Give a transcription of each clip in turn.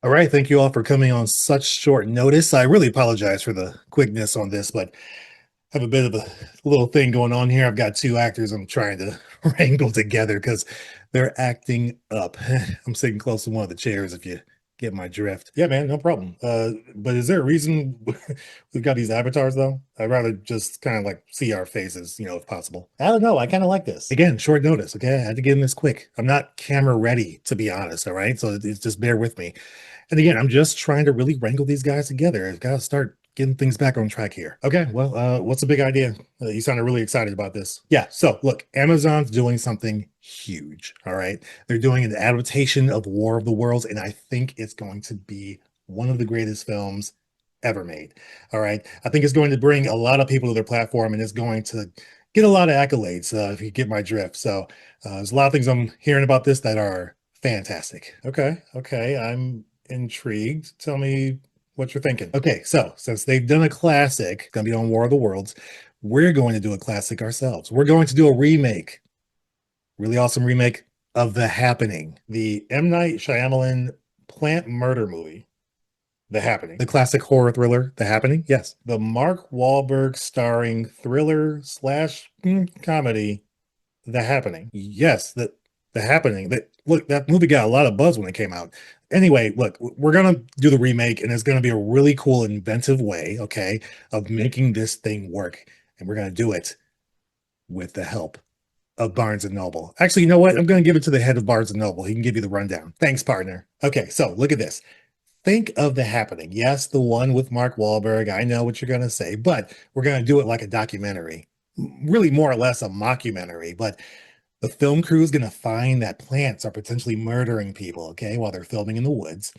All right, thank you all for coming on such short notice. I really apologize for the quickness on this, but I have a bit of a little thing going on here. I've got two actors I'm trying to wrangle together because they're acting up. I'm sitting close to one of the chairs if you get my drift. Yeah, man, no problem. But is there a reason we've got these avatars though? I'd rather just kind of like see our faces, if possible. I don't know. I kind of like this. Again, short notice, okay? I had to get in this quick. I'm not camera ready, to be honest, all right? So it's just bear with me. And again, I'm just trying to really wrangle these guys together. I've got to start getting things back on track here. Okay, well, what's the big idea? You sounded really excited about this. Yeah, so look, Amazon's doing something huge, all right? They're doing an adaptation of War of the Worlds, and I think it's going to be one of the greatest films ever made, all right? I think it's going to bring a lot of people to their platform, and it's going to get a lot of accolades, if you get my drift. So there's a lot of things I'm hearing about this that are fantastic. Okay, I'm intrigued. Tell me what you're thinking. Okay, so since they've done a classic, gonna be on War of the Worlds, we're going to do a classic ourselves. We're going to do a remake, really awesome remake of The Happening, the M. Night Shyamalan plant murder movie. The Happening, the classic horror thriller, The Happening. Yes, the Mark Wahlberg starring thriller slash comedy, The Happening. Yes, the Happening. That look, that movie got a lot of buzz when it came out. Anyway, look, we're gonna do the remake, and it's gonna be a really cool, inventive way, okay, of making this thing work. And we're gonna do it with the help of Barnes and Noble. Actually, you know what? I'm gonna give it to the head of Barnes and Noble. He can give you the rundown. Thanks, partner. Okay, so look at this. Think of The Happening. Yes, the one with Mark Wahlberg. I know what you're gonna say, but we're gonna do it like a documentary, really more or less a mockumentary, but the film crew is going to find that plants are potentially murdering people, okay, while they're filming in the woods.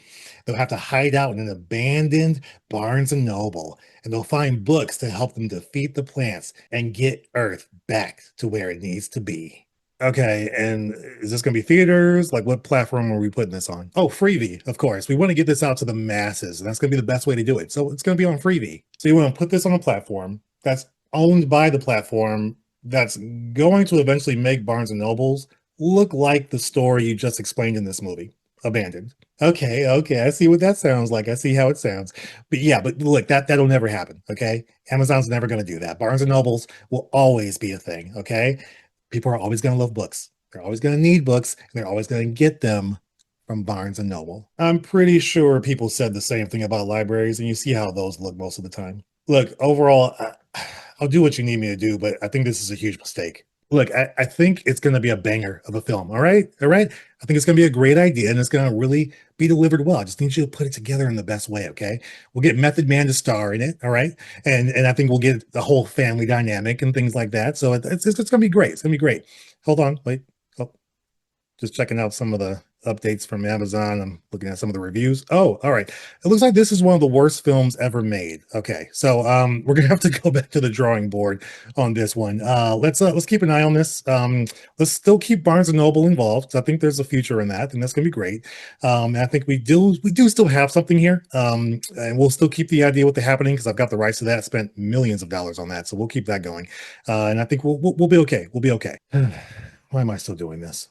They'll have to hide out in an abandoned Barnes and Noble, and they'll find books to help them defeat the plants and get Earth back to where it needs to be. Okay, and is this going to be theaters? Like, what platform are we putting this on? Oh, Freevee, of course. We want to get this out to the masses, and that's going to be the best way to do it. So it's going to be on Freevee. So you want to put this on a platform that's owned by the platform that's going to eventually make Barnes and Nobles look like the story you just explained in this movie, Abandoned. Okay, I see what that sounds like. I see how it sounds. But yeah, but look, that'll never happen, okay? Amazon's never going to do that. Barnes and Nobles will always be a thing, okay? People are always going to love books. They're always going to need books, and they're always going to get them from Barnes and Noble. I'm pretty sure people said the same thing about libraries, and you see how those look most of the time. Look, overall, I'll do what you need me to do, but I think this is a huge mistake. Look, I think it's going to be a banger of a film. All right. I think it's going to be a great idea and it's going to really be delivered well. I just need you to put it together in the best way. Okay. We'll get Method Man to star in it. All right. And I think we'll get the whole family dynamic and things like that. So it's going to be great. It's going to be great. Hold on. Wait. Oh, just checking out some of the updates from Amazon. I'm looking at some of the reviews. Oh, all right. It looks like this is one of the worst films ever made. Okay, so we're gonna have to go back to the drawing board on this one. Let's keep an eye on this. Let's still keep Barnes and Noble involved. I think there's a future in that, and that's gonna be great. I think we do still have something here. And we'll still keep the idea with the happening because I've got the rights to that. I spent millions of dollars on that, so we'll keep that going. And I think we'll be okay. We'll be okay. Why am I still doing this?